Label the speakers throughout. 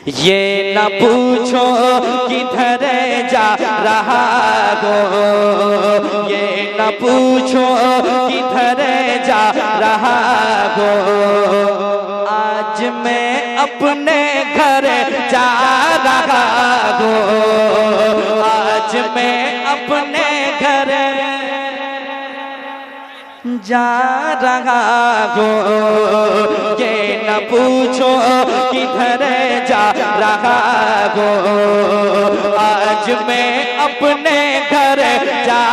Speaker 1: ये न पूछो किधर जा रहा हो, ये न पूछो किधर जा रहा हो। आज मैं अपने घर जा रहा हो, आज मैं अपने घर जा रहा हो। ये न पूछो किधर जा रहा हो, आज मैं अपने घर जा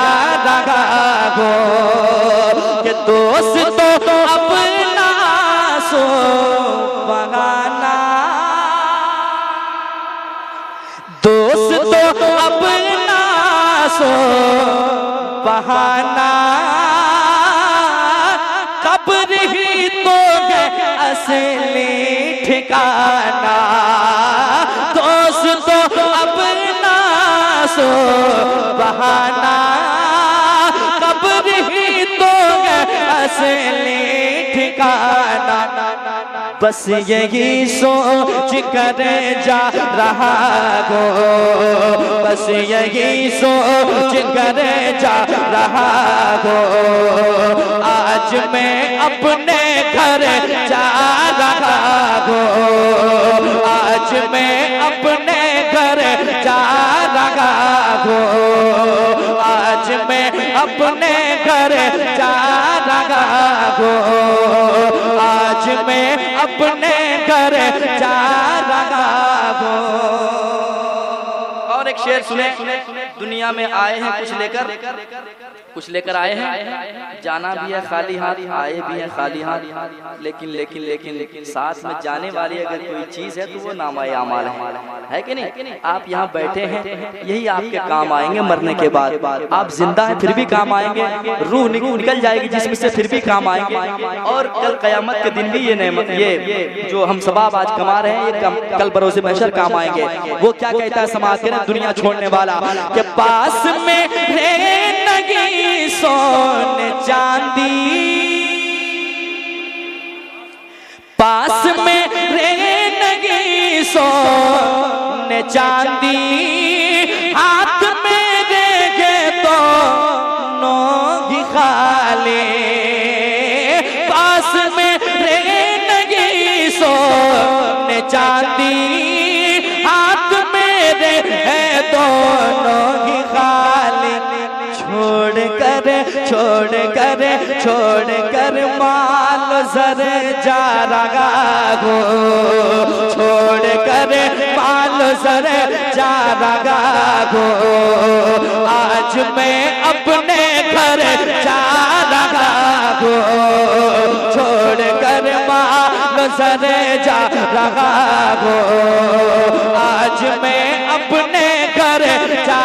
Speaker 1: रहा हो। कि दोस्त तो अपना सो बहाना, दोस्त तो अपना सो बहाना, कब्र ही तो है असली ठिकाना। दोस्त तो अपना सो बहाना, कब्र ही तो है असली ठिकाना। बस यही सोच कर जा रहा हो, बस यही सोच कर जा रहा हो। आज मैं अपने घर जा रहा हो, आज मैं अपने घर जा रहा हो, आज मैं अपने घर जा रहा हो, आज मैं अपने घर जा रहा हो। और एक शेर सुने, दुनिया में आए हैं कुछ लेकर आए हैं, जाना भी है खाली हाथ, आए भी हैं खाली हाथ। लेकिन साथ में जाने वाली अगर कोई चीज है तो वो नामाए आमाल है कि नहीं। आप यहाँ बैठे हैं, यही आपके काम आएंगे मरने के बाद। आप जिंदा हैं फिर भी काम आएंगे, रूह निकल जाएगी जिसमें से फिर भी काम आएंगे। और कल कयामत के दिन भी ये जो हम सवाब आज कमा रहे हैं ये कल बरोज़े महशर काम आएंगे। वो क्या कहता है समाज के दुनिया छोड़ने वाला कि पास में नहीं सोने चांदी, पास में नहीं सोने चांदी, हाथ में देखे तो नोगी खाली। पास में नहीं सोने चांदी, हाथ मेरे है दोनों ही खाली। छोड़ कर माल जर जा रहा हो, छोड़ कर माल जर जा रहा हो। आज मैं अपने घर जा रहा हो, छोड़ कर माल जर जा रहा हो। आज मैं अपने घर जा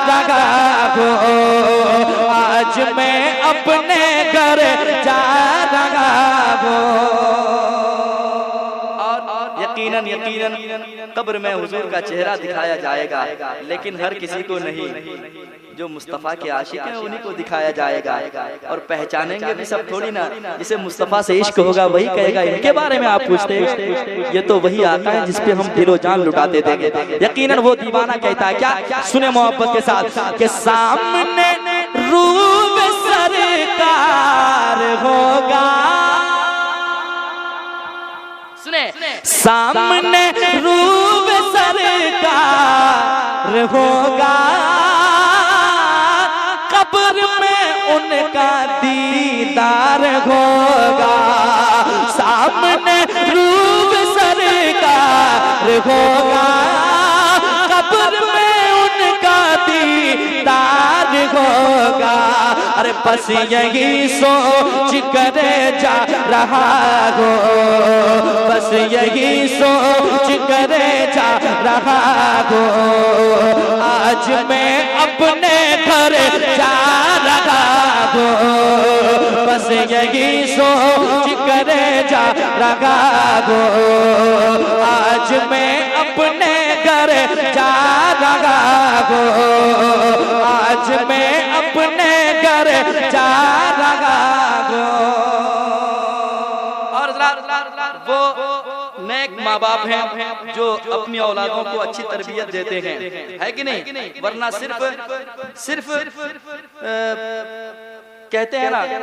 Speaker 1: रहा हो, आज मैं अपने घर जा रहा हो। और यकीनन कब्र में हुजूर का चेहरा दिखाया जाएगा, लेकिन हर किसी को नहीं। जो मुस्तफ़ा के आशिक हैं उन्हीं को दिखाया जाएगा। और पहचानेंगे भी सब थोड़ी ना, जिसे मुस्तफ़ा से इश्क होगा वही कहेगा इनके बारे में आप पूछते हैं। ये तो वही आता है जिस पे हम दिलो जान लुटाते देंगे। यकीनन वो दीवाना कहता है क्या, सुने मोहब्बत के साथ कि सामने रूप सरकार होगा, सुने सामने रूप सरकार होगा, कब्र में उनका दीदार होगा। सामने रूप सरकार होगा, कब्र में उनका दीदार होगा। अरे बस यही सोच कर जा रहा हो, बस यही सोच कर जा रहा हो। आज मैं अपने घर जा रहा हो, बस यही सोच कर जा रहा हो। आज मैं अपने घर जा रहा हो, आज मैं अपने घर जा रहा हो। और वो नेक माँ बाप हैं जो अपनी औलादों को अच्छी तरबियत देते हैं, है कि नहीं? वरना सिर्फ कहते हैं ना कि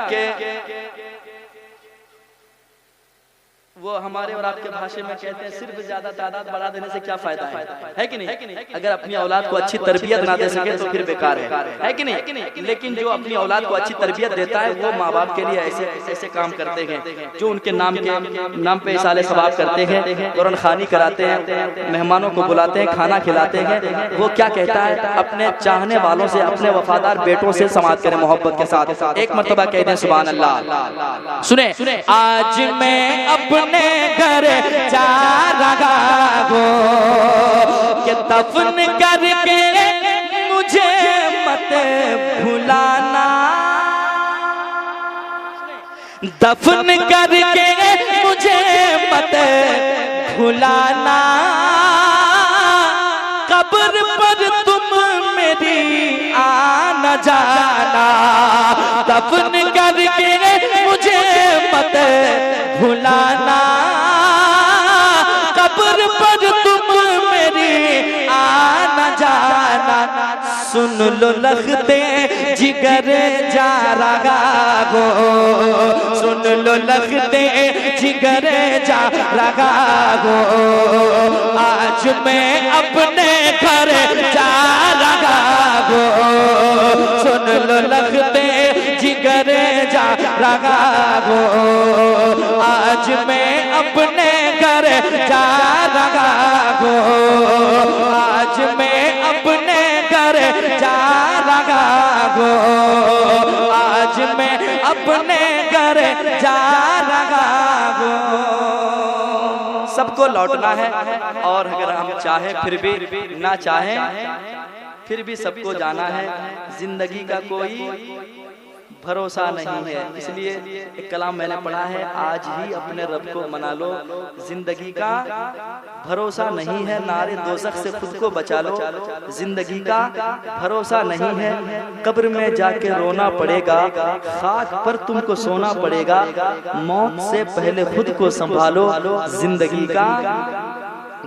Speaker 1: वो हमारे और आपके भाषा में कहते हैं सिर्फ ज्यादा तादाद बढ़ा देने से क्या फायदा है कि नहीं? अगर अपनी औलाद को अच्छी तरबियत ना दे सके तो फिर बेकार है कि नहीं? लेकिन जो अपनी औलाद को अच्छी तरबियत देता है वो माँ बाप के लिए ऐसे काम करते हैं, जो उनके नाम पे इसाले सवाब करते हैं, कुरान खानी कराते हैं, मेहमानों को बुलाते हैं, खाना खिलाते हैं। वो क्या कहता है? अपने चाहने वालों से, अपने वफादार बेटों से समाज करें मोहब्बत के साथ। एक मर्तबा कह दें सुभान अल्लाह। सुने, आज मैं अपने घर जा रहा हूँ कि दफन करके मुझे मत भुलाना, दफन करके मुझे मत भुलाना, कब्र पर तुम मेरी आना जाना, दफन करके मुझे मत भुलाना, कब्र पर तुम मेरी आना जाना। सुन लो लखते जिगर जा रहा हो, सुन लो लखते जिगर जा रहा हो, आज मैं अपने घर जा रहा हो, सुन लो लखते जिगर जा रहा हो, आज मैं अपने घर जा रहा हो, आज मैं अपने घर जा रहा हो, आज मैं अपने घर जा रहा हो। सबको लौटना है, और अगर हम चाहें फिर भी ना चाहें फिर भी सबको जाना है। जिंदगी का कोई भरोसा नहीं है, इसलिए एक कलाम मैंने पढ़ा है, आज ही अपने रब को मना लो, जिंदगी का भरोसा नहीं है, नारे दोज़ख से खुद को बचा लो, जिंदगी का भरोसा नहीं है, कब्र में जाके रोना पड़ेगा, खाक पर तुमको सोना पड़ेगा, मौत से पहले खुद को संभालो, जिंदगी का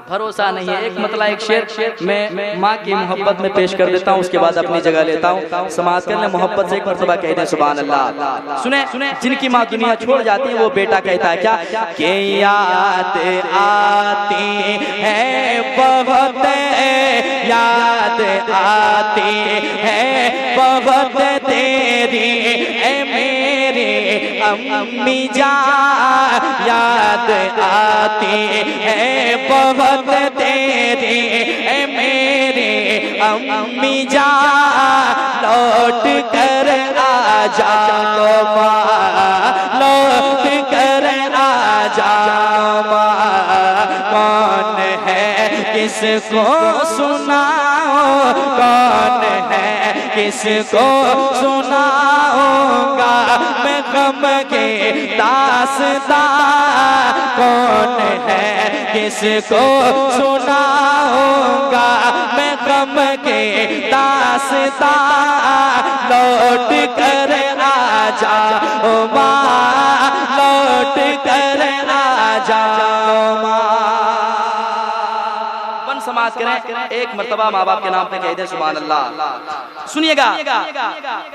Speaker 1: भरोसा नहीं है। एक मतलब एक शेर मैं माँ की मोहब्बत में पेश कर देता हूँ, उसके बाद अपनी जगह लेता हूँ। समाज करने मोहब्बत से एक मर्तबा कह दें सुभान अल्लाह। सुने, जिनकी माँ दुनिया छोड़ जाती है वो बेटा कहता है क्या कि याद आती है बहुत, याद आती है बहुत तेरी मेरे अम्मी जान, याद आती है बहुत तेरी मेरे अम्मी जान, लौट कर आ जाओ माँ, लौट कर आ जाओ माँ, कौन है किसको सुनाओ, कौन है किसको सुनाऊंगा मैं गम के दास्तां, कौन है किसको सुनाऊंगा मैं गम के दास्तां, लौट कर आ जाओ माँ, लौट कर आ जाओ माँ। समाज करें एक मर्तबा माँ बाप के नाम पे कह दे सुभान अल्लाह। सुनिएगा,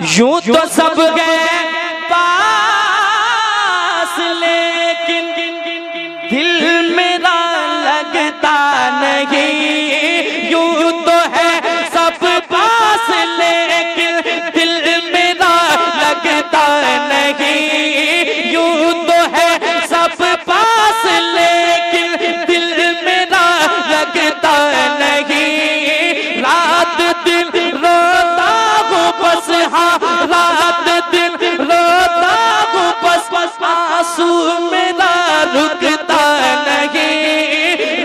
Speaker 1: यूं तो सब गए पास लेकिन दिल मेरा लगता नहीं, यूं तो है सब पास लेकिन दिल मेरा लगता नहीं, यूं तो है सब पास लेकिन दिल मेरा लगता नहीं, रात दिन रोता हूँ बस, हाँ रात दिन रोता हूँ बस, आंसू मेरा रुकता नहीं,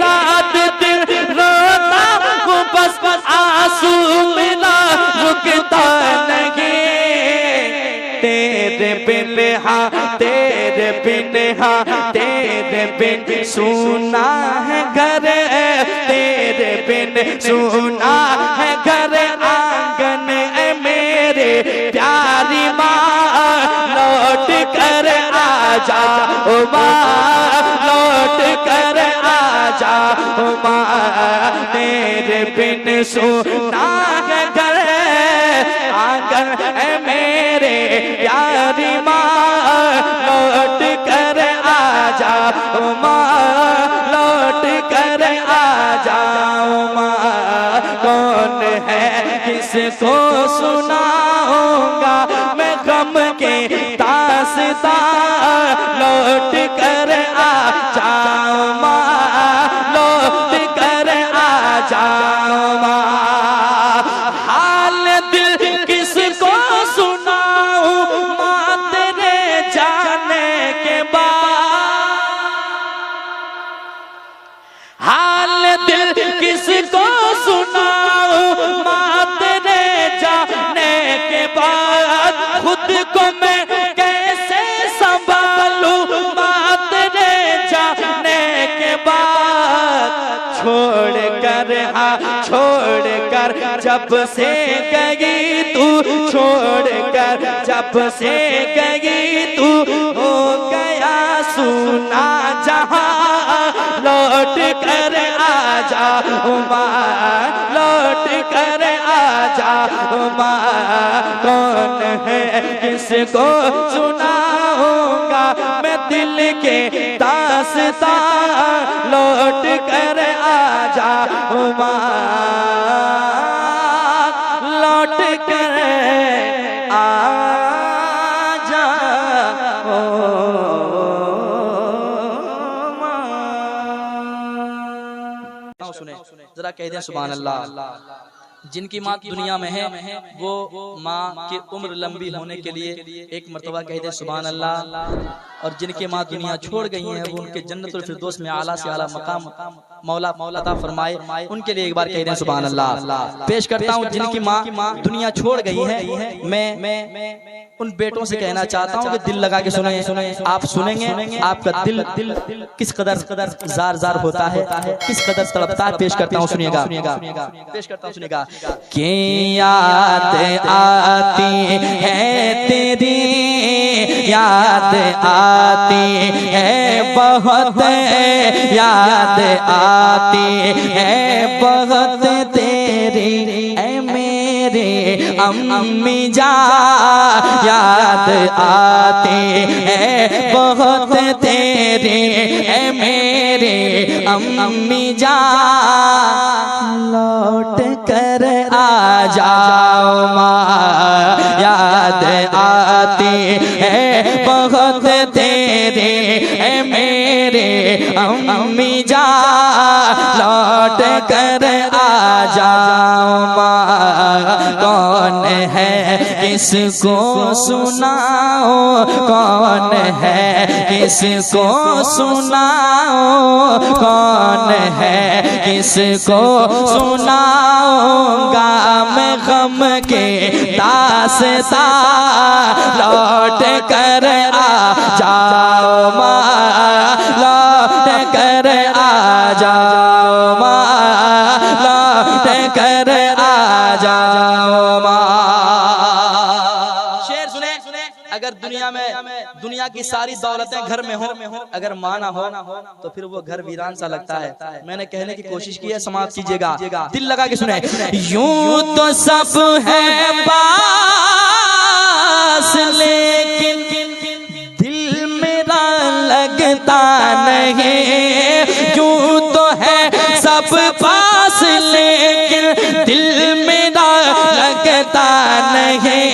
Speaker 1: रात दिन रोता हूँ बस, आंसू मेरा रुकता नहीं, तेरे बिन हाँ तेरे बिन हाँ तेरे बिन सुना है घर, तेरे बिन सुना है घर आंगन मेरे प्यारी माँ, लौट कर आ जाओ माँ, लौट कर बिन सुना है घर आंगन है मेरे प्यारी माँ, लौट कर आ जाओ माँ, लौट कर आ जाओ माँ। कौन है किसको सुनाऊंगा मैं गम के दास्तां, लौट कर आ जाओ माँ, लौट कर आ जाओ माँ। हाल दिल किसको सुनाऊं माँ तेरे जाने के बाद, हाल दिल किसको सुनाऊं माँ तेरे जाने के बाद। खुद को मैं कैसे संभालूं माँ तेरे जाने के बाद। छोड़ कर हाँ छोड़ कर जब से गई तू, छोड़ कर जब से गई तू, हो गया सुना जहां, लौट कर आ जाओ माँ, लौट कर आ जाओ माँ। कौन है किसको सुनाऊंगा मैं दिल के दास्तां, लौट कर आ जाओ माँ, लौट कर आ जाओ माँ। सुने जरा कह दें सुभान अल्लाह। जिनकी माँ दुनिया में है वो माँ की उम्र लंबी होने के लिए एक मर्तबा कह दे सुभान अल्लाह, और जिनकी माँ दुनिया छोड़ गई हैं वो उनके जन्नतुल फिरदौस में आला से आला मकाम मौला अता फरमाए, उनके लिए एक बार कह दें सुभान अल्लाह। पेश करता हूँ जिनकी माँ दुनिया छोड़ गई है, मैं उन बेटों से कहना चाहता हूँ कि दिल लगा के सुने। आप सुनेंगे आपका दिल किस कदर जार जार होता है, किस कदर तड़पता है। पेश करता हूँ सुनिएगा, पेश करता हूँ सुनिएगा। कि याद आती है तेरी, याद आती है बहुत, याद आती है बहुत तेरी ऐ मेरे अम्मी जान, याद आती है बहुत तेरी ऐ मेरे अम्मी जान। लौट कर आ जाओ माँ, याद आती है बहुत तेरी ऐ मेरे अम्मी जान। लौट कर आ जाओ माँ। कौन है किसको सुनाओ, कौन है किसको सुनाओ, कौन है किसको सुनाऊंगा मैं गम के दास्तां। लौट कर आ जाओ माँ, लौट कर आ जाओ माँ, लौट कर आ जाओ माँ। शेर सुने, अगर दुनिया की सारी दौलतें घर में हो, अगर माँ ना हो तो फिर वो घर वीरान सा लगता है। मैंने कहने की कोशिश की है, समाप्त कीजिएगा, दिल लगा के सुने। यूं तो सब है पास लेकिन दिल मेरा लगता नहीं। यूं तो है सब पास लेकिन दिल मेरा लगता नहीं।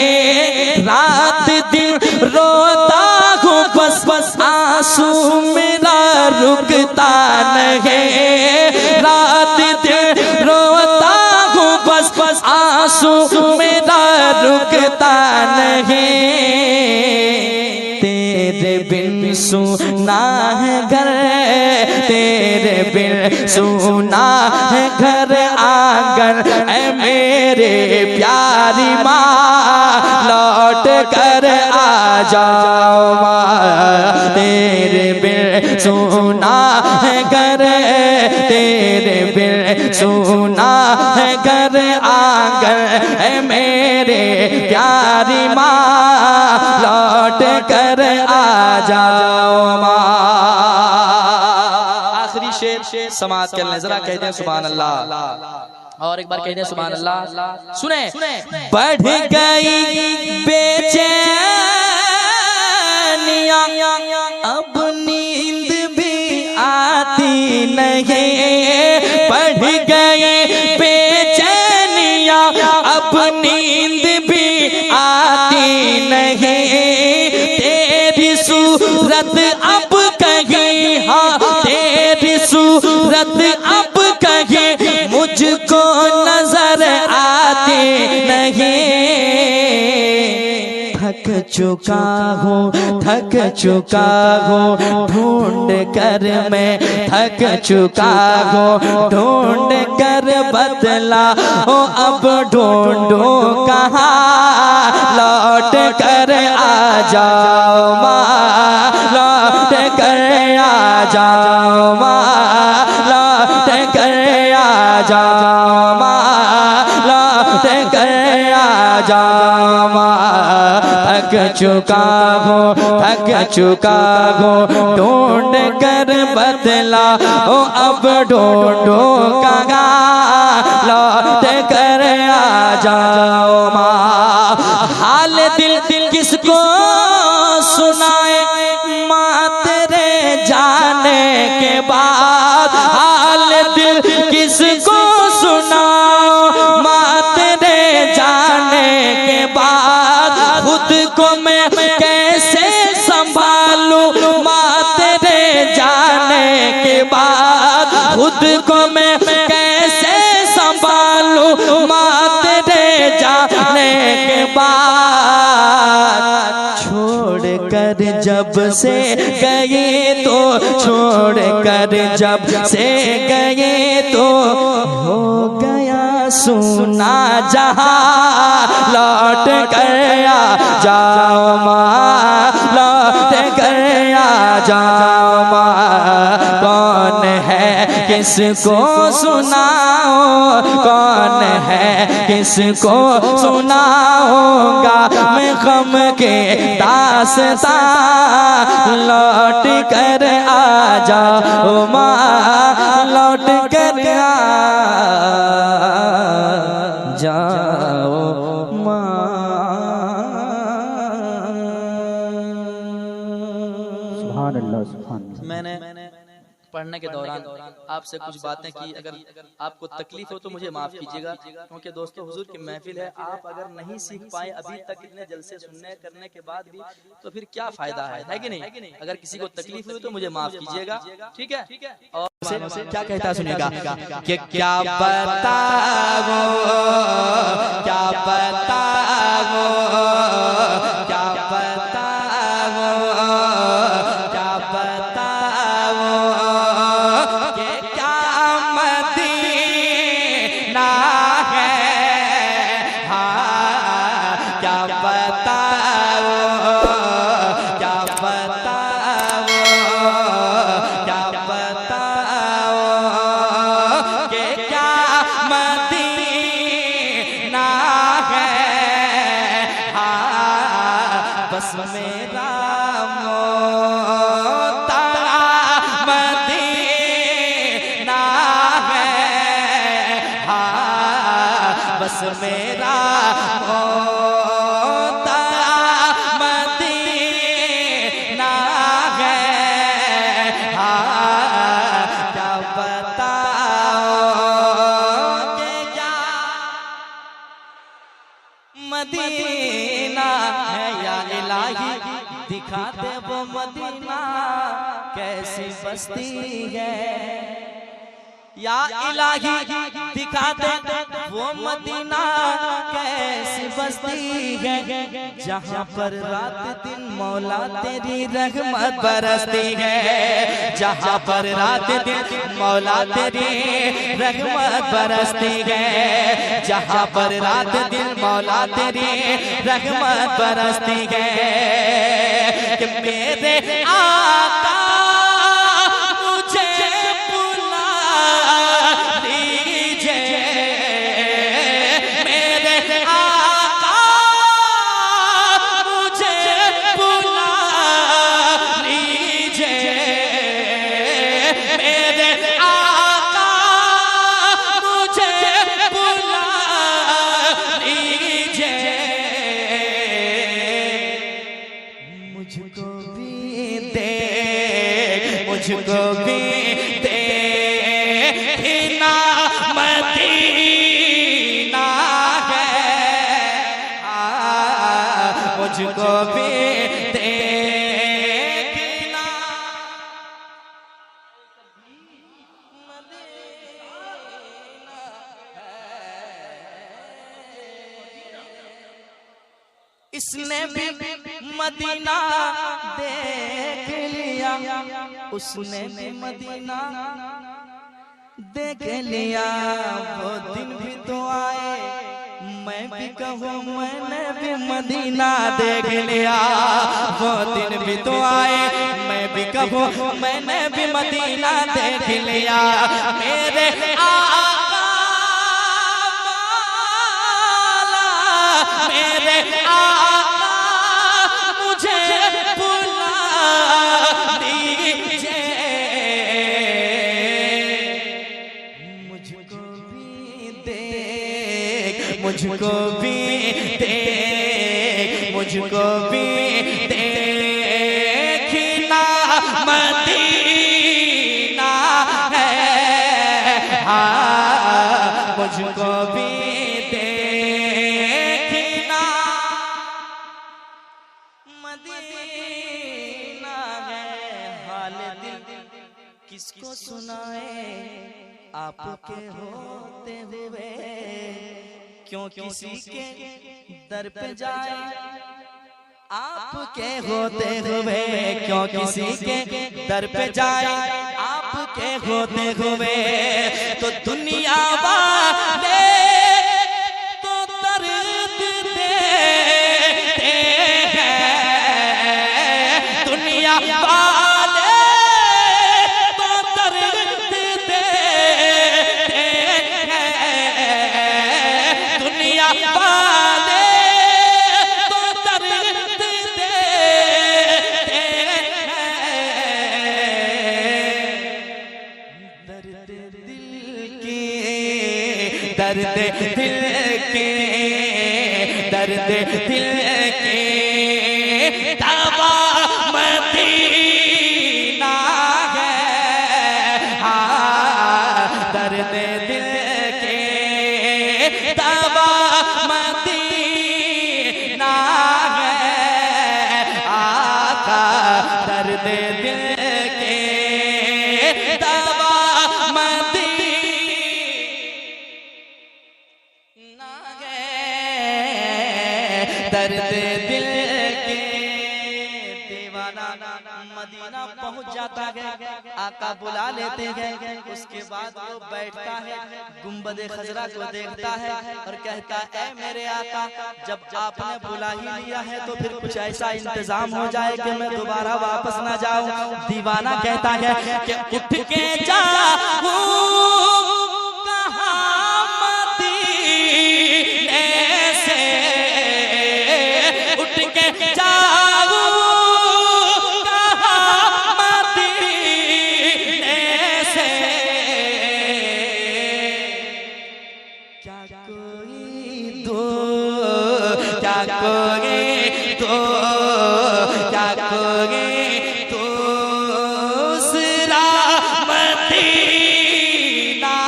Speaker 1: रात दिन रोता हूँ बस बस आंसू मेरा रुकता नहीं। रात दिन रोता हूँ बस बस आंसू मेरा रुकता नहीं। तेरे बिन सुना है घर, तेरे बिन सुना है घर आंगन ऐ मेरे प्यारी माँ। लौट कर आ जाओ माँ, तेरे बिन सुना है घर, तेरे बिन सुना है घर आंगन ऐ मेरे प्यारी माँ। लौट कर आ जाओ माँ। आखिरी शेर समाअत कर लें, जरा कहते हैं सुभान अल्लाह। और एक बार कह दे सुभान अल्लाह। सुने
Speaker 2: बढ़ गई बेचैनियां अब नींद भी आती नहीं, बढ़ गई बेचैनियां अब नींद भी आती नहीं, तेरी सूरत अब कहीं, हाँ तेरी सूरत अब कहीं मुझको नजर आती नहीं, थक चुका हूँ ढूंढ कर मैं थक चुका हूँ ढूंढ कर बदला हो, अब ढूंढो कहाँ लौट कर आ जाओ माँ, लौट कर आ जाओ माँ, लौट कर आ जाओ माँ, लौट कर आ जाओ माँ, थक चुका हूँ ढूंढ कर बदला हो, अब ढूंढो कहाँ लौट कर आ जाओ माँ। हाल दिल किसको सुनाए माँ तेरे जाने के बाद, हाल दिल किसको सुनाओ माँ तेरे जाने के बाद, खुद को मैं कैसे संभालूं माँ तेरे जाने के बाद, खुद को मैं कैसे संभालूं माँ तेरे जाने के बाद, छोड़ कर जब से गए तो, छोड़ कर जब से गए तो हो गया सुना जहां, लौट कर आ जाओ माँ, लौट कर आ जाओ माँ, कौन है किसको सुनाओ, कौन है किसको सुनाऊंगा मैं गम के दास्तां, लौट कर आ जाओ माँ, लौट कर आ जाओ माँ। सुभान अल्लाह सुभान अल्लाह।
Speaker 1: मैंने पढ़ने के दौरान आपसे कुछ बातें की, अगर आपको तकलीफ हो तो मुझे माफ कीजिएगा, क्योंकि दोस्तों हुजूर की महफिल है, आप अगर नहीं सीख पाए अभी तक इतने जलसे सुनने करने के बाद भी तो फिर क्या फायदा है कि नहीं। अगर किसी को तकलीफ हुई तो मुझे माफ कीजिएगा, ठीक है। और
Speaker 2: क्या कहता सुनेगा कि क्या बताओ, क्या बताओ, क्या बताओ, क्या बताओ कि क्या मदीना है, हाँ क्या बताओ, क्या बताओ, क्या बताओ कि क्या मदीना है, हाँ बस मेरा मोता मदीना है, हाँ बस मेरा मोता मदीना है, हाँ क्या बताओ कि क्या मदीना है या इलाही, दिखा दे वो मदीना कैसी बस्ती है, या इलाही दिखा दे वो मदीना कैसी बस्ती है, जहाँ पर रात दिन मौला तेरी रहमत बरसती है, जहाँ पर रात दिन मौला तेरी रहमत बरसती है, जहाँ पर रात दिन मौला तेरी रहमत बरसती है, कि मेरे आका मुझको भी देखना मदीना है, मुझको भी देखना मदीना है। इसने भी मदीना देख लिया, उसने भी मदीना देख लिया। वो दिन भी तो आए मैं भी कहूँ मैंने भी मदीना देख लिया। वो दिन भी तो आए मैं भी कहूँ मैंने भी मदीना देख लिया। मेरे आका मौला, मेरे आका मुझे बुला दीजिए, मुझको भी देख, मुझको भी देख, मुझको भी देखना मदीना है, हाँ मुझको भी देखना मदीना है। हाल दिल किसको सुनाए आपके होते हुए, क्यों किसी के दर पे जाए आपके होते हुए, क्यों किसी के दर पे जाए आपके होते हुए। तो दुनिया वाले तो दर्द देते हैं, दुनिया वाले तो दर्द देते हैं, दुनिया वाले तो दर्द देते हैं। दर्द दिल की, दर्द दिल के, दर्द दिल के दवा मदीना है, हाँ दर्द दिल के दवा मदीना है, आका दर्द दिल के दवा मदीना है, दर्द दिल के। दीवाना मदीना पहुंच जाता है, आका बुला लेते हैं। उसके बाद वो बैठता है, गुंबद खजरा को देखता है और कहता है ऐ मेरे आका, जब आपने बुला ही लिया है तो फिर कुछ ऐसा इंतजाम हो जाए कि मैं दोबारा वापस ना जाऊं। दीवाना कहता है कि उठ के जाऊं कहाँ मदीने से, उठ के जाऊं कहाँ मदीने से। क्या कोई दो, क्या कोई दो, क्या कोई दूसरा मदीना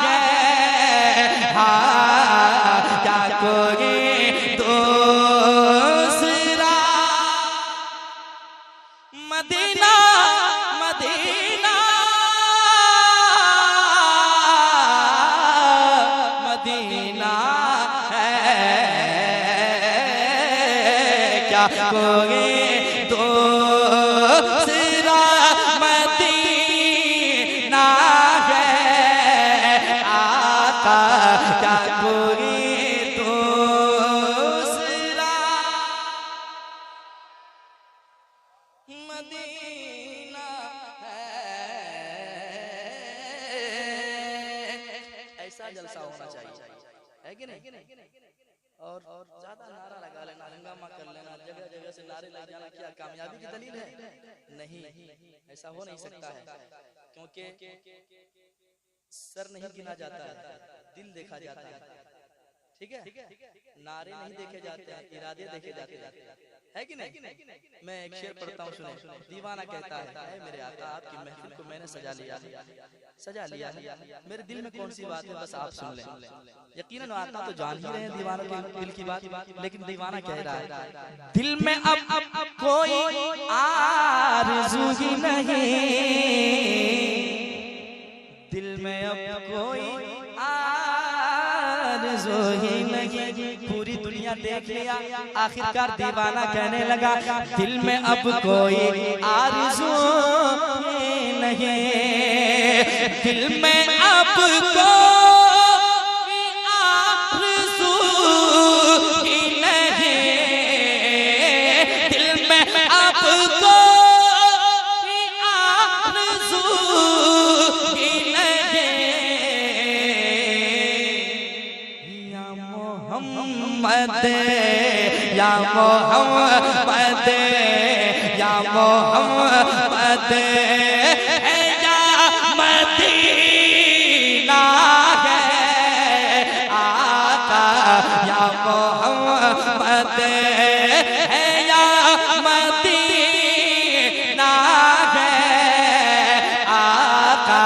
Speaker 2: है, हाँ क्या कोई दूसरा मदीना, मदीना मदीना है, क्या कोई दूसरा मदीना है, आका क्या कोई दूसरा मदीना है। ऐसा जलसा होना चाहिए, है कि नहीं? और ज्यादा नारा लगा लेना, हंगामा कर लेना, जगह जगह से नारे लग जाना क्या कामयाबी की दलील है? नहीं, ऐसा हो नहीं सकता है, क्योंकि सर नहीं गिना जाता है, दिल देखा जाता है। ठीक है, नारे नहीं देखे जाते हैं, इरादे देखे जाते हैं, है कि नहीं? मैं एक शेर पढ़ता हूँ, सुने। दीवाना कहता है, मेरे आका आपकी महफिल को मैंने सजा लिया है, मेरे दिल में कौन सी बात है बस आप सुन लें। यकीनन आका तो जान ही रहे हैं दीवाना के दिल की बात, लेकिन दीवाना कह रहा है दिल में अब कोई आरज़ू ही नहीं, दिल में अब कोई आरज़ू ही नहीं। पूरी दुनिया देख लिया, आखिरकार दीवाना कहने लगा दिल में अब कोई आरज़ू ही नहीं, दिल में अब कोई आरज़ू ही नहीं, दिल में अब कोई आरज़ू ही नहीं। या मोहम्मद या मोहम्मद या मोहम्मद है या मदीना है आका, या मोहम्मद है या मदीना है आका,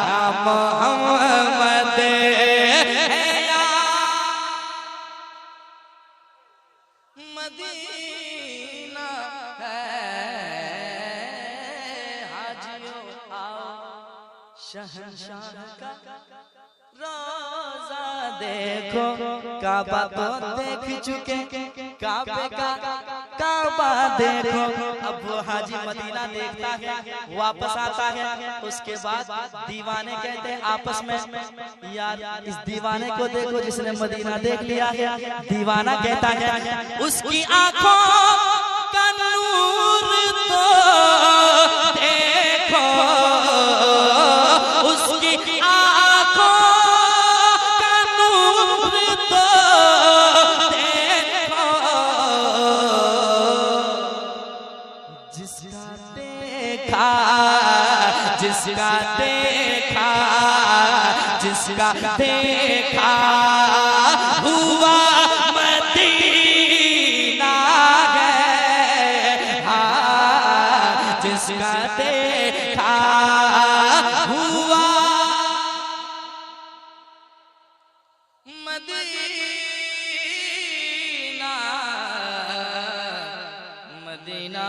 Speaker 2: या मोहम्मद है या मदीना है। हाजियों आओ शहंशाह का रोजा देखो, काबा तो देख चुके, काबे का काबा देखो। अब वो हाजी मदीना देखता है, वापस आता है, उसके बाद दीवाने कहते हैं आपस में यार इस दीवाने को देखो जिसने मदीना देख लिया है। दीवाना कहता है उसकी आंखों का नूर तो देखो, उसकी आंखों का नूर तो देखो, जिसका देखा जिसका देखा जिसका देखा हुआ मदीना है, हाँ जिसका देखा हुआ मदीना, मदीना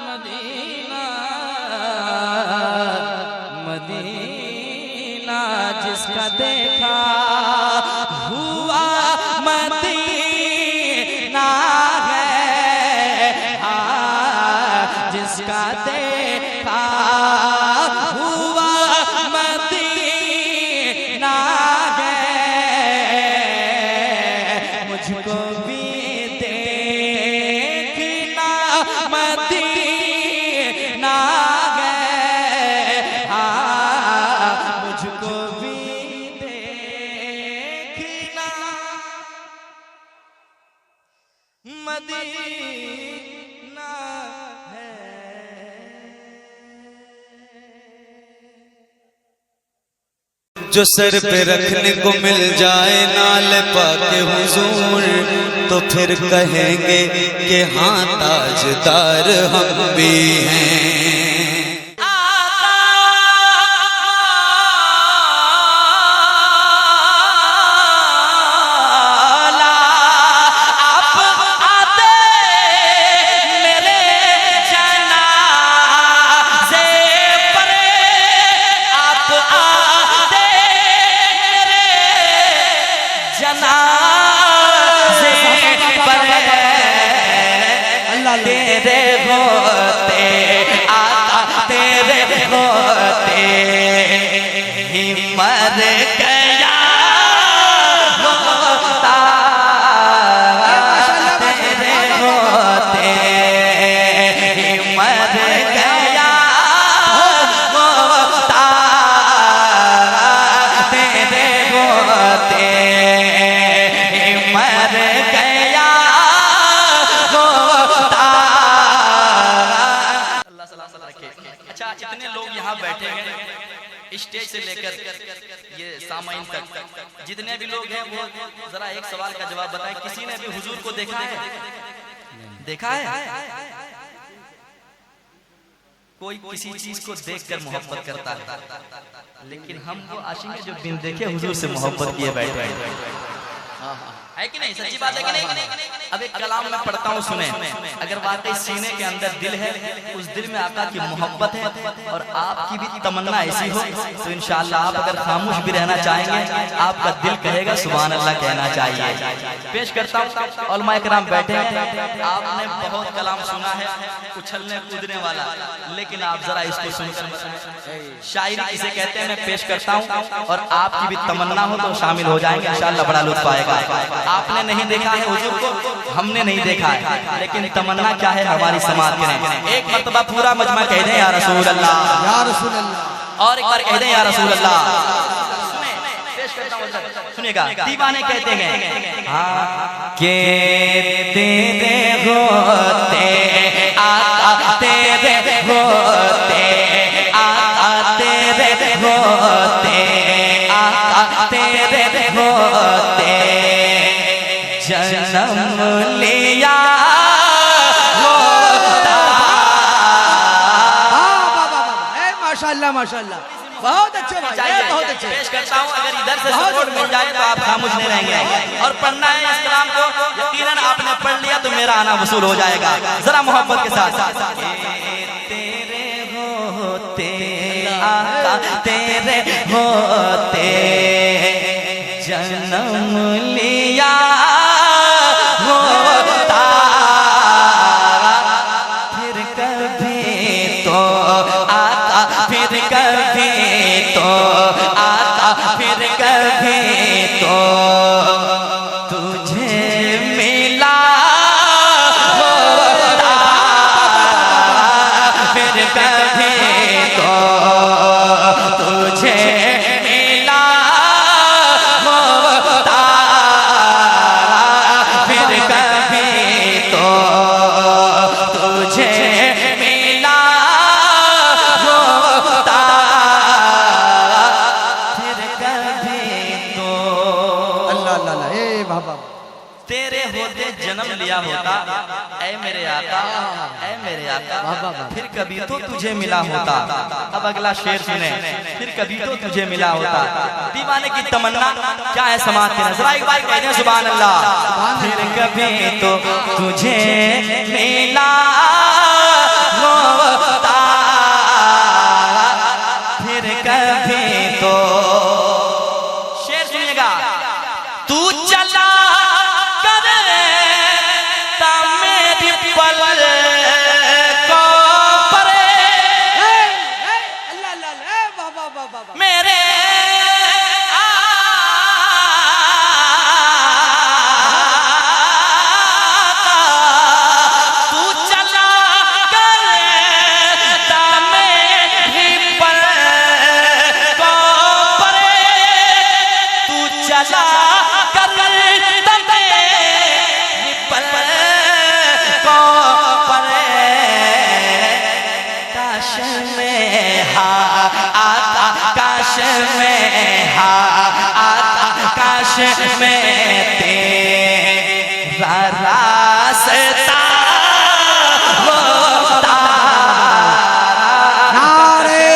Speaker 2: मदीना मदीना, जिसका देखा हुआ मदीना है, हाँ जिसका देखा हुआ मदीना है। मुझको भी देखना मदीना है, हाँ मुझको भी देखना मदीना है।
Speaker 3: जो सर पे रखने को मिल जाए नाल पाके हुजूर, तो फिर कहेंगे कि हाँ ताजदार हम भी हैं।
Speaker 2: तेरे होते आका तेरे होते ही मर गया होता, तेरे होते ही मर गया होता, तेरे होते ही मर गया होता। अच्छा, जितने लोग यहाँ बैठे हैं
Speaker 1: स्टेज से लेकर ये सामाइन तक जितने भी लोग हैं वो जरा एक सवाल का जवाब बताएं, किसी ने भी हुजूर को देखा है? देखा है? कोई किसी चीज को देखकर मोहब्बत करता है, लेकिन हम वो आशिक हैं जो बिन देखे हुजूर से मोहब्बत किए बैठे है कि नहीं? सच्ची बात है कि नहीं? अब एक कलाम में पढ़ता हूँ, सुने। अगर वाकई सीने के अंदर दिल है, उस दिल में आका की मोहब्बत है और आपकी भी तमन्ना ऐसी हो, तो इंशाअल्लाह आप अगर खामोश भी रहना चाहेंगे, आपका दिल कहेगा सुभान अल्लाह कहना चाहिए। पेश करता हूँ, उलमा इकराम बैठे हैं, आपने बहुत कलाम सुना है उछलने कूदने वाला, लेकिन आप जरा इसको सुन। शायरी किसे कहते हैं मैं पेश करता हूँ, और आपकी भी तमन्ना हो तो शामिल हो जाएंगे, इंशाअल्लाह बड़ा लुत्फ आएगा। आपने नहीं देखा है हुजूर को, हमने नहीं देखा है, लेकिन तमन्ना क्या है हमारी समाज के। एक मर्तबा पूरा मजमा कह दें या रसूल अल्लाह, या रसूल अल्लाह, और एक बार कह दें या रसूल अल्लाह। सुनिएगा, दीवाने कहते हैं के तेरे होते आका, तेरे होते आका, तेरे होते आका, तेरे होते जन्म लिया होता।
Speaker 2: माशाल्लाह माशाल्लाह, बहुत अच्छे भाई, बहुत अच्छे।
Speaker 1: पेश करता हूँ, अगर इधर से सपोर्ट मिल जाए तो आप खामोश नहीं रहेंगे, और पढ़ना है इस कलाम को, यकीनन आपने पढ़ लिया तो मेरा आना वसूल हो जाएगा। जरा मोहब्बत के साथ। तेरे होते आका, तेरे होते जन्म लिया होता, फिर कभी तो आका, फिर कभी तो आका, फिर कभी तो तुझे मिला होता, फिर कभी तो तुझे मिला होता, फिर कभी तो तुझे मिला होता, फिर कभी तो।
Speaker 2: अल्लाह अल्लाह, ए बाबा,
Speaker 1: तेरे होते जन्म लिया होता, ऐ मेरे आका, ऐ मेरे आका, फिर कभी तो तुझे मिला होता। अब अगला शेर सुने, फिर कभी तो तुझे मिला होता। दीवाने की तमन्ना क्या है समाज के, नजर एक बार कहते हैं सुभान अल्लाह। फिर कभी तो तुझे मिला होता, फिर कभी तो। शेर सुनिएगा, तू चला मेरे तू चला कर मेरी पर को परे, तू चला कर मेरी पर को परे, काश में आका, काश में आका, काश में तेरा रास्ता होता।
Speaker 2: नारे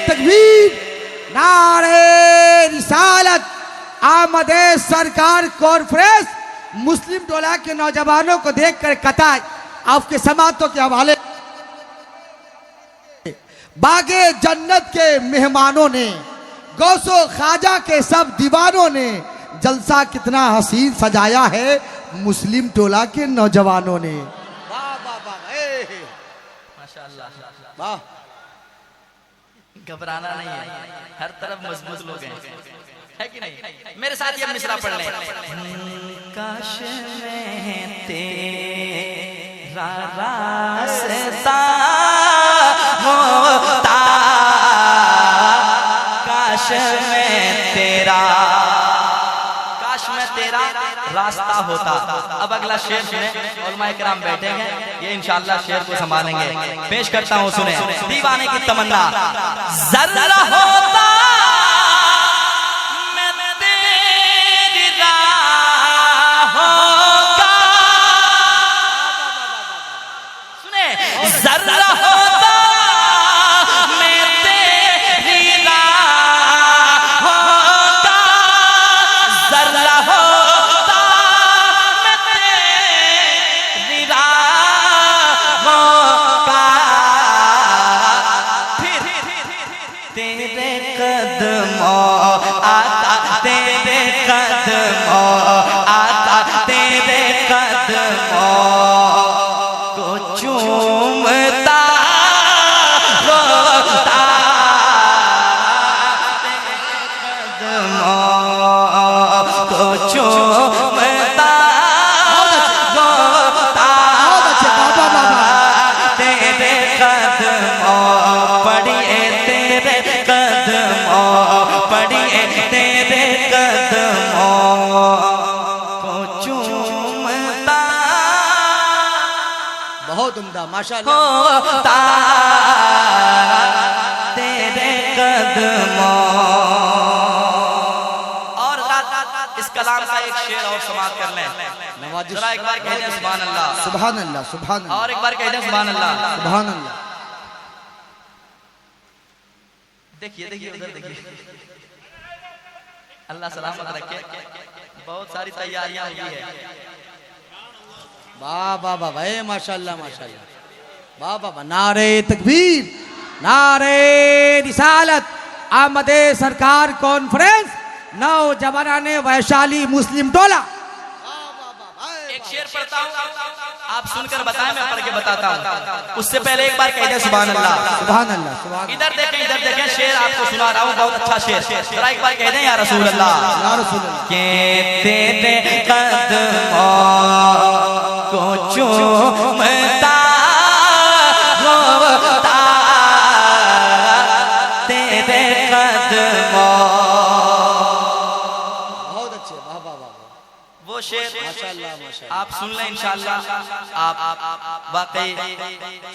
Speaker 2: तकबीर, नारे रिसालत। आमदे सरकार कॉन्फ्रेंस मुस्लिम टोला के नौजवानों को देखकर कताई आपके समातों के हवाले। बागे जन्नत के मेहमानों ने, गौसो ख्वाजा के सब दीवानों ने, जलसा कितना हसीन सजाया है मुस्लिम टोला के नौजवानों ने। वाह वाह वाह,
Speaker 1: माशाअल्लाह,
Speaker 2: वाह।
Speaker 1: घबराना नहीं है, हर तरफ मजबूत लोग हैं, है कि नहीं? मेरे साथ ये मिसरा पढ़ लें। काश में तेरा रास्ता होता, काश में तेरा, काश में तेरा
Speaker 2: रास्ता होता। अब अगला शेर सुने, उलमाए किराम बैठे हैं, ये इंशाअल्लाह शेर को संभालेंगे। पेश करता हूँ, सुने दीवाने की तमन्ना। जर्रा होता मैं तेरी राहों का, सुने जर्रा होता मैं तेरी राहों का, जर्रा होता मैं तेरी राहों का, फिर तेरे कदमों आता, तेरे कदमों आता, तेरे कदमों को चूमता रोता, तेरे कदमों को चूमता रोता, तेरे कदमों पड़िए, तेरे कदमों पड़िए, तेरे कदमों को चूमता
Speaker 4: बहुत उम्दा माशाअल्लाह।
Speaker 2: होता, तेरे कदमों। और इस कलाम का एक शेर और समाप्त कर लें।
Speaker 4: नवाजिश।
Speaker 2: जरा एक बार कह दें सुभान अल्लाह,
Speaker 4: सुभान अल्लाह, सुभान अल्लाह,
Speaker 2: और एक बार कह दें सुभान अल्लाह।
Speaker 4: सुभान अल्लाह।
Speaker 2: देखिए देखिए उधर देखिए, अल्लाह सलामत रखे। बहुत सारी तैयारियां हुई है।
Speaker 4: वाह वाह वाह वाह, माशाअल्लाह माशाअल्लाह, वाह वाह वाह। नारे तकबीर, नारे रिसालत, आमदे सरकार कॉन्फ्रेंस, नौजवान वैशाली मुस्लिम टोला।
Speaker 2: एक शेर पढ़ता हूँ, आप सुनकर बताएं, मैं पढ़ के बताता हूँ। उससे पहले एक बार कह दें सुभान अल्लाह,
Speaker 4: सुभान अल्लाह, सुभान
Speaker 2: इधर देखें, इधर देखें, शेर आपको सुना रहा हूँ, बहुत अच्छा शेर। जरा एक बार कह दें या रसूल अल्लाह,
Speaker 4: या रसूल अल्लाह।
Speaker 2: के तेरे कदमों को चूमता रोता, तेरे कदमों।
Speaker 4: बहुत अच्छे, वाह वाह वाह,
Speaker 2: वो शेर
Speaker 4: माशाअल्लाह माशाअल्लाह।
Speaker 2: आप सुन लें, इंशाअल्लाह आप वाकई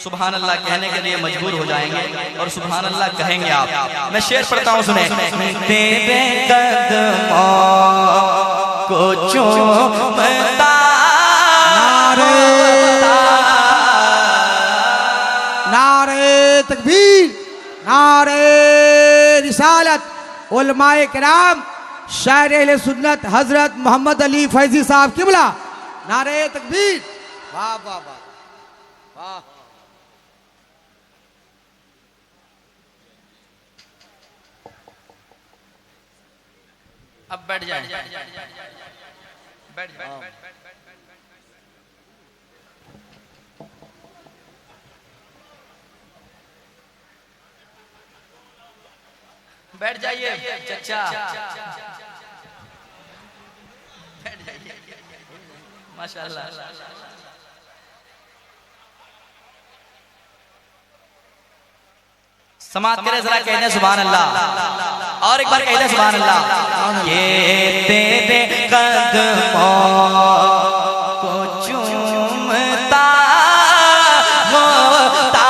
Speaker 2: सुभान अल्लाह कहने के लिए मजबूर हो जाएंगे और सुभान अल्लाह कहेंगे आप। मैं शेर पढ़ता हूँ, सुने। तेरे कदमों को चूमता रोता,
Speaker 4: नारे तकबीर, नारे रिसालत, उलमाए किराम, शायर अहले सुन्नत हजरत मोहम्मद अली फैजी साहब किबला। नारे तकबीर, वाह वाह वाह वाह।
Speaker 2: अब बैठ जाए, बैठ जाए। बैठ जाइए चचा, बैठ जाइए, माशाअल्लाह। समाप्त करें, जरा कह दें सुभान अल्लाह, और एक बार कह दें सुभान अल्लाह। ये तेरे कदमों को चूमता होता,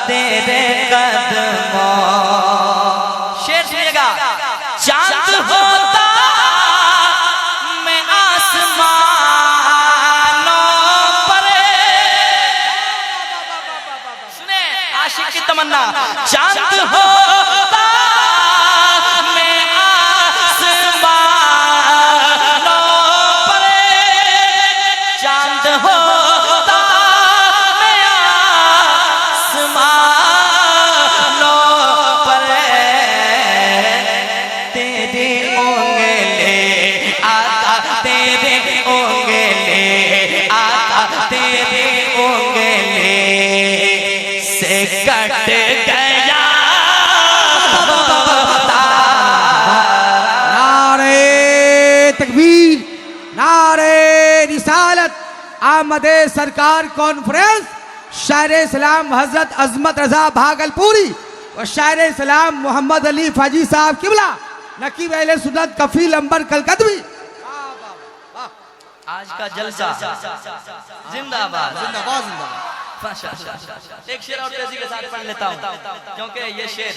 Speaker 2: तेरे कदमों। शेर सुनिएगा। चांद होता मैं आसमानों पर, सुने आशिक की तमन्ना। चांद होता मैं आसमानों पर, चांद होता मैं आसमानों पर, तेरे उंगली आता, तेरे उंगली आता, तेरे उंगली से कट गया
Speaker 4: नारे तकबीर, नारे रिसालत, आमदे सरकार कॉन्फ्रेंस, शायर इस्लाम हजरत अजमत रजा भागलपुरी और शायर इस्लाम मोहम्मद अली फाजी साहब किबला, नकीब अहले सुन्नत कफील अंबर कलकतवी।
Speaker 2: आज का जलसा जिंदाबाद
Speaker 4: जिंदाबाद जिंदाबाद।
Speaker 2: एक शेर और तेजी के साथ पढ़ लेता हूँ क्योंकि ये शेर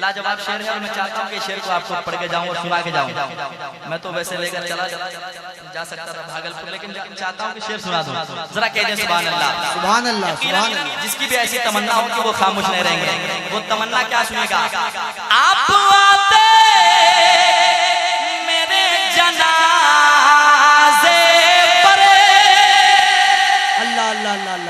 Speaker 2: लाजवाब शेर है और मैं चाहता हूँ कि शेर को आपको पढ़ के जाऊँ और सुना के जाऊँ। मैं तो वैसे लेकर चला जा सकता था भागलपुर, लेकिन चाहता हूँ कि शेर सुना दूँ। जरा कह दें सुभान अल्लाह।
Speaker 4: सुभान अल्लाह सुभान अल्लाह।
Speaker 2: जिसकी भी ऐसी तमन्ना होगी वो खामोश नहीं रहेंगे। वो तमन्ना क्या सुनेगा? आप आते मेरे जनाजे पर,
Speaker 4: अल्लाह अल्लाह अल्लाह अल्लाह।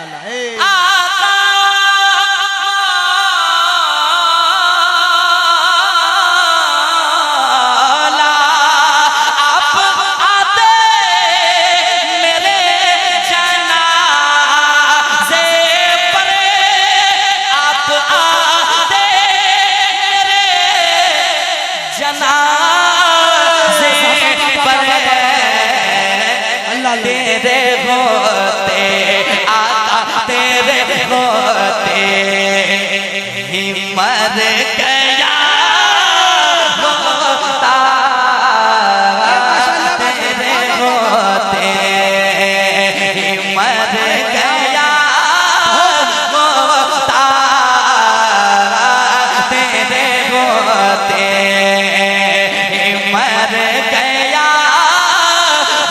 Speaker 2: तेरे होते आका तेरे होते ही मर गया होता, तेरे होते ही मर गया होता, तेरे होते ही मर गया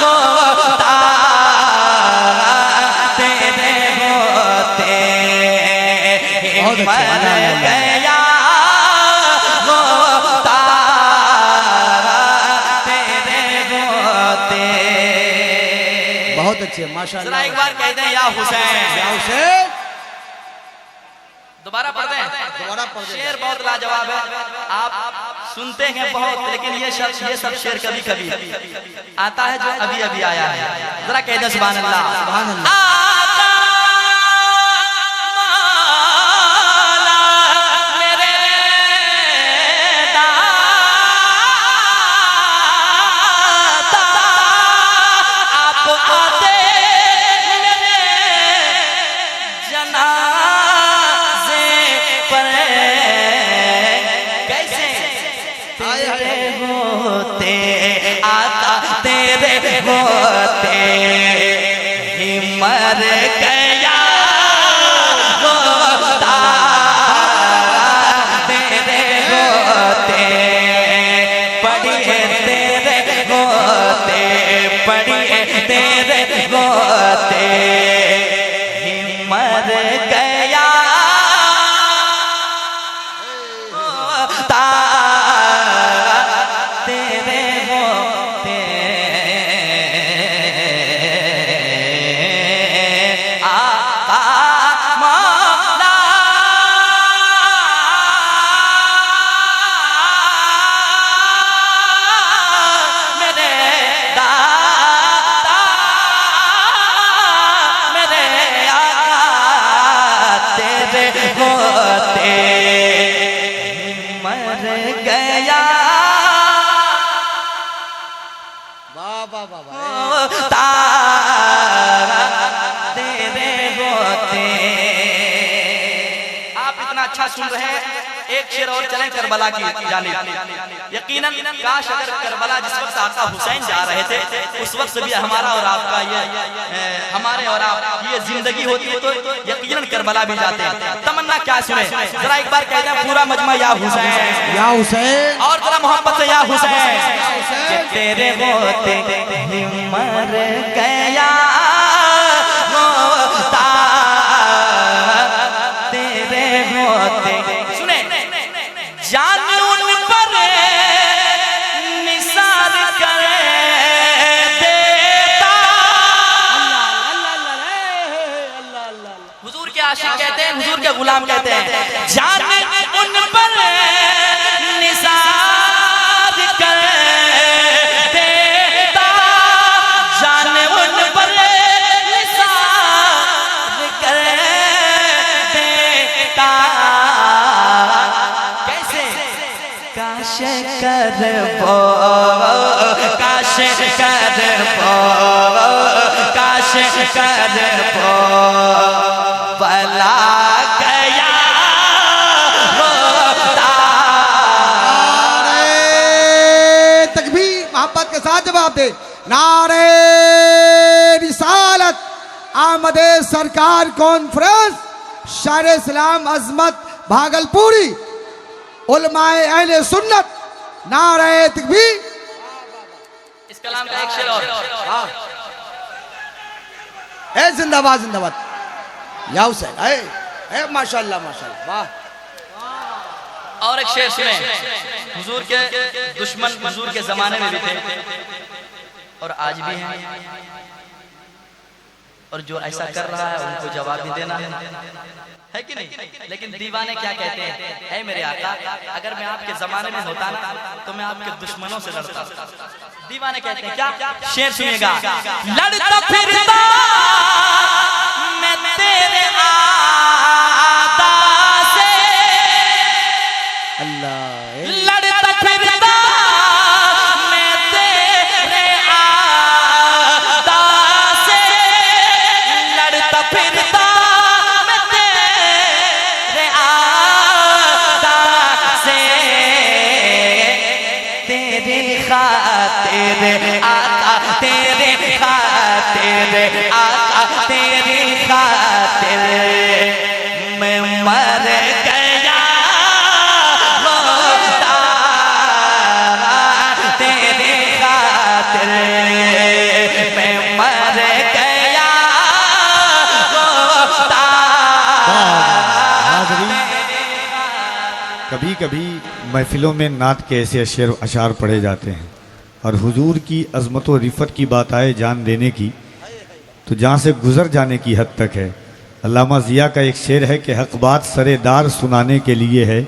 Speaker 2: होता, तेरे होते मर गया होता, तेरे होते।
Speaker 4: बहुत अच्छे माशाल्लाह।
Speaker 2: जरा एक बार कह दें या हुसैन।
Speaker 4: या हुसैन।
Speaker 2: दोबारा पढ़ दें।
Speaker 4: दोबारा पढ़ दें।
Speaker 2: शेर बहुत लाजवाब है, आप सुनते हैं बहुत, लेकिन ये सब शेर कभी कभी आता है जो अभी अभी आया है। जरा कह दें सुभान अल्लाह।
Speaker 4: सुभान अल्लाह।
Speaker 2: होते ही मर गया होता, तेरे होते पढ़िए तेरे होते, पढ़िए तेरे होते ही मर गया होता, तेरे होते होते मर गया
Speaker 4: वाह वाह वाह।
Speaker 2: होता, तेरे होते। आप इतना अच्छा सुन रहे हैं, एक शेर और चलें करबला की जानिब। यकीनन काश अगर करबला जिस वक्त आका हुसैन जा रहे थे उस वक्त भी हमारा और आपका ये हमारे और आप ये जिंदगी होती है तो यकीनन करबला भी जाते हैं। तमन्ना क्या सुने? जरा एक बार कह दें पूरा मजमा या हुसैन,
Speaker 4: या हुसैन।
Speaker 2: और जरा मोहब्बत से या हुसैन।
Speaker 4: हुसैन।
Speaker 2: तेरे होते ही मर गया होता, तेरे होते। सुने, जान उन पर निसार कर देता। हुजूर के आशिक कहते हैं, हुजूर के गुलाम कहते हैं, जान उन पर निसार कर देता, जान उन पर निसार कर देता। कैसे? काश कर वो, काश कर वो, काश कर वो भला गया होता।
Speaker 4: तकबीर। मोहब्बत के साथ जवाब दे। नारे रिसालत आमदे सरकार कॉन्फ्रेंस शायर इस्लाम अजमत भागलपुरी उलमाए अहले सुन्नत नारे तकबीर।
Speaker 1: इस कलाम का एक शेर और।
Speaker 4: ए जिंदाबाद जिंदाबाद या हुसैन ए माशाल्लाह माशाल्लाह वाह।
Speaker 1: और एक शेर सुने। हुजूर के दुश्मन हुजूर के जमाने में भी थे और आज भी हैं, और जो ऐसा कर रहा है उनको जवाब भी देना है कि नहीं? लेकिन दीवाने क्या कहते हैं, है मेरे आका, अगर मैं आपके जमाने में होता ना तो मैं आपके दुश्मनों से लड़ता। दीवाने कहते हैं क्या? शेर सुनिएगा। लड़ता फिरता मैं तेरे आदा से,
Speaker 4: अल्लाह
Speaker 1: लड़ता फिरता मैं तेरे आदा से, लड़ता फिरता मैं तेरे आदा से, तेरे खातिर आका, तेरे खातिर आका, तेरे खातिर मैं मर गया होता, तेरे खातिर मैं मर गया होता।
Speaker 5: कभी कभी महफिलों में नात के ऐसे अशार पढ़े जाते हैं और हुजूर की अज़मत व रिफ़त की बात आए जान देने की तो जहाँ से गुज़र जाने की हद तक है। अल्लामा ज़िया का एक शेर है कि हक़ बात सरेदार सुनाने के लिए है,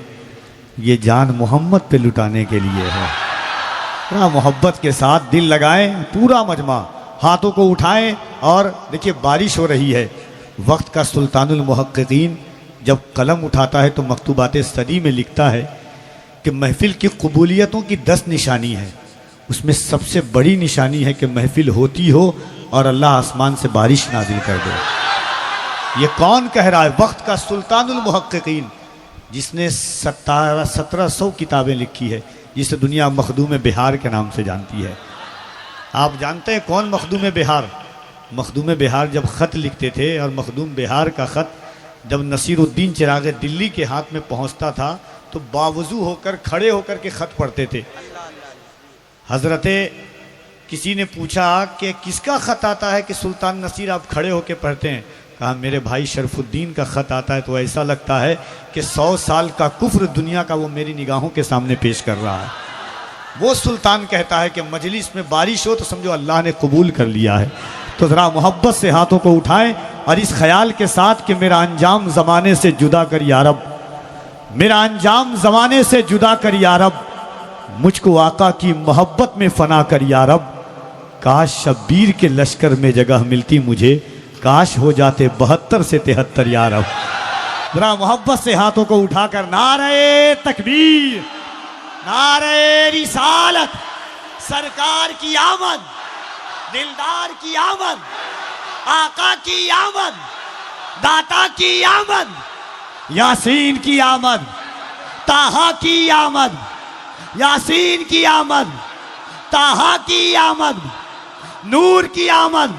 Speaker 5: ये जान मोहम्मद पे लुटाने के लिए है। पूरा मोहब्बत के साथ दिल लगाएं, पूरा मजमा हाथों को उठाएं। और देखिए बारिश हो रही है, वक्त का सुल्तानुल मुहक्किकीन जब कलम उठाता है तो मकतूबात सदी में लिखता है कि महफिल की कबूलियतों की 10 निशानी है, उसमें सबसे बड़ी निशानी है कि महफिल होती हो और अल्लाह आसमान से बारिश नाजिल कर दे। ये कौन कह रहा है? वक्त का सुल्तानुल मुहक्किकीन, जिसने 1700 किताबें लिखी है, जिसे दुनिया मखदूम बिहार के नाम से जानती है। आप जानते हैं कौन मखदूम बिहार? मखदूम बिहार जब ख़त लिखते थे और मखदूम बिहार का ख़त जब नसीरुद्दीन चिराग दिल्ली के हाथ में पहुंचता था तो बावजू होकर खड़े होकर के ख़त पढ़ते थे। हज़रते किसी ने पूछा कि किसका ख़त आता है कि सुल्तान नसीर आप खड़े होकर पढ़ते हैं? कहा मेरे भाई शरफुद्दीन का ख़त आता है तो ऐसा लगता है कि 100 साल का कुफ्र दुनिया का वो मेरी निगाहों के सामने पेश कर रहा है। वो सुल्तान कहता है कि मजलिस में बारिश हो तो समझो अल्लाह ने कबूल कर लिया है। तो ज़रा मोहब्बत से हाथों को उठाएं और इस ख्याल के साथ कि मेरा अंजाम ज़माने से जुदा कर या रब, मेरा अंजाम ज़माने से जुदा कर या रब, मुझको आका की मोहब्बत में फ़ना कर या रब, काश शब्बीर के लश्कर में जगह मिलती मुझे, काश हो जाते 72 से 73 या रब। ज़रा मोहब्बत से हाथों को उठाकर नारे तकबीर, नारे रिसालत, सरकार की आमद, दिलदार की आमद, आका की आमद, दाता की आमद, यासीन की आमद, ताहा की आमद, यासीन की आमद, ताहा की आमद, नूर की आमद,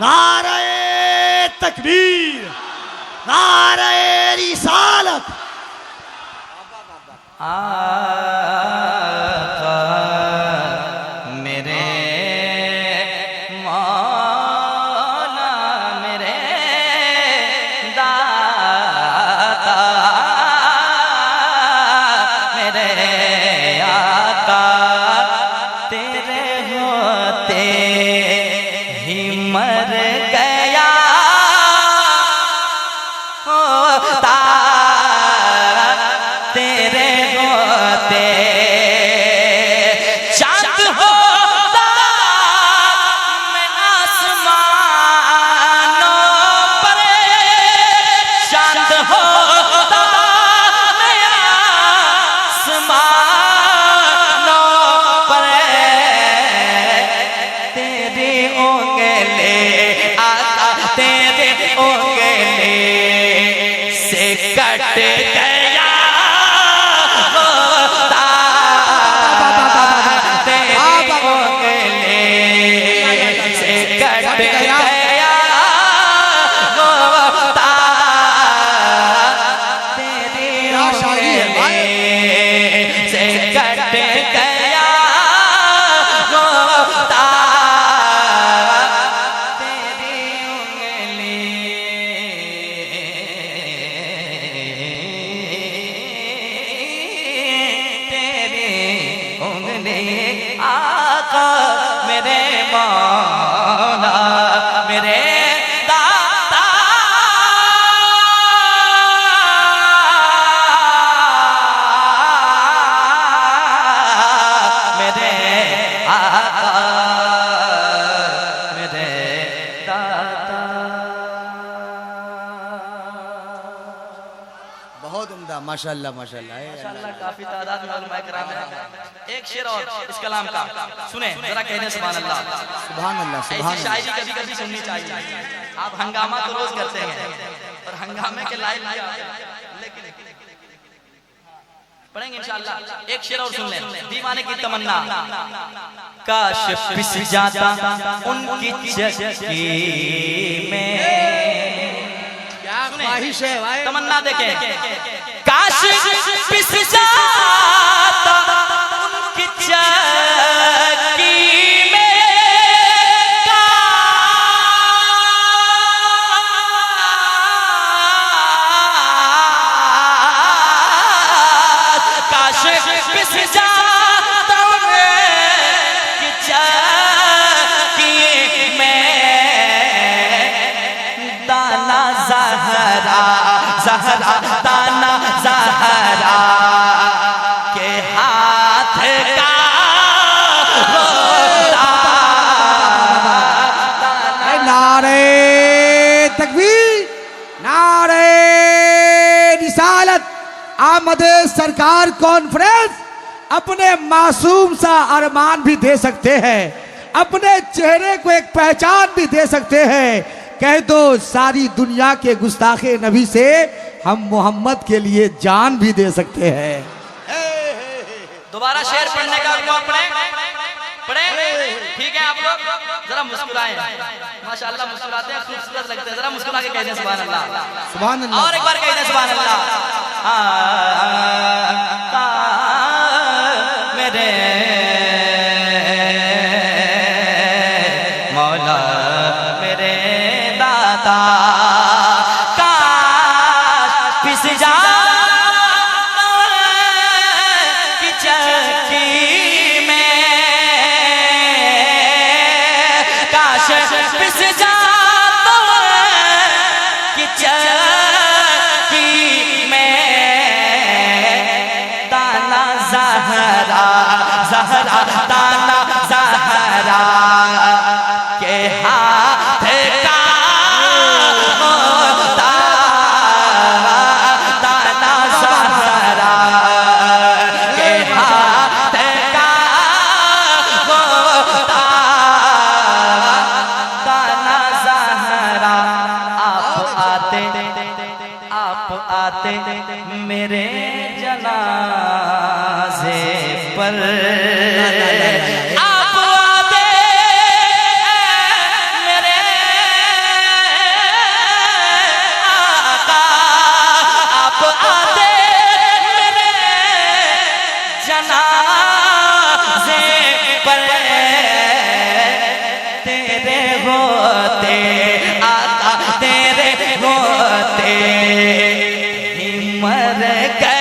Speaker 5: नारे तकबीर, नारे रिसालत।
Speaker 1: मेरे मौला मेरे दाता मेरे आका तेरे होते ही मर गया होता, तेरे होते चांद होता मैं आसमानों पर, चांद होता मैं आसमानों पर, तेरी उंगली आका तेरे उंगली से कट गया होता, तेरी उंगली
Speaker 2: आका मेरे मौला मेरे दाता मेरे आका मेरे दाता।
Speaker 4: बहुत उम्दा, माशाल्लाह माशाल्लाह।
Speaker 2: माशाल्लाह काफी तादाद में उलमाए किराम हैं। एक शेर और इस कलाम का सुने जरा, कहने सुभान अल्लाह।
Speaker 4: सुभान अल्लाह सुभान
Speaker 2: ऐसी शायरी कभी कभी सुननी चाहिए। आप हंगामा तो रोज करते हैं और हंगामे के लायक नहीं आते, लेकिन पढ़ेंगे इंशाअल्लाह। एक शेर और सुन लें, दीवाने की तमन्ना। काश पिस जाता उनकी चक्की में,
Speaker 4: क्या ख्वाहिश है भाई।
Speaker 2: तमन्ना देखें। काश पिस जाता उनकी चक्की में, काश पिस जाता उनकी चक्की में, दाना ज़हरा ज़हरा दाना ज़हरा के हाथ का
Speaker 4: नारे तकबीर, नारे रिसालत। आमद सरकार कॉन्फ्रेंस अपने मासूम सा अरमान भी दे सकते हैं, अपने चेहरे को एक पहचान भी दे सकते हैं। कह दो सारी दुनिया के गुस्ताखे नबी से हम मोहम्मद के लिए जान भी दे सकते हैं।
Speaker 2: दोबारा शेर पढ़ने का पढ़े पढ़े, ठीक है। आप लोग जरा मुस्कुराएं, माशाअल्लाह मुस्कुराते हैं, खूबसूरत लगते हैं। जरा मुस्कुरा के कह दें सुभान अल्लाह,
Speaker 4: सुभान अल्लाह।
Speaker 2: और एक बार कह दें सुभान अल्लाह। मेरे मौला मेरे दाता काश पिस जा की चक्की में, काश पिस जा की चक्की में, दाना ज़हरा ज़हरा दाना ज़हरा के हाथ का होता, दाना ज़हरा के हाथ का होता, दाना ज़हरा। आप आते मेरे जनाज़े पर, आप आते मेरे आका, आप आते मेरे जनाज़े पर, तेरे होते आका तेरे होते ही मर गए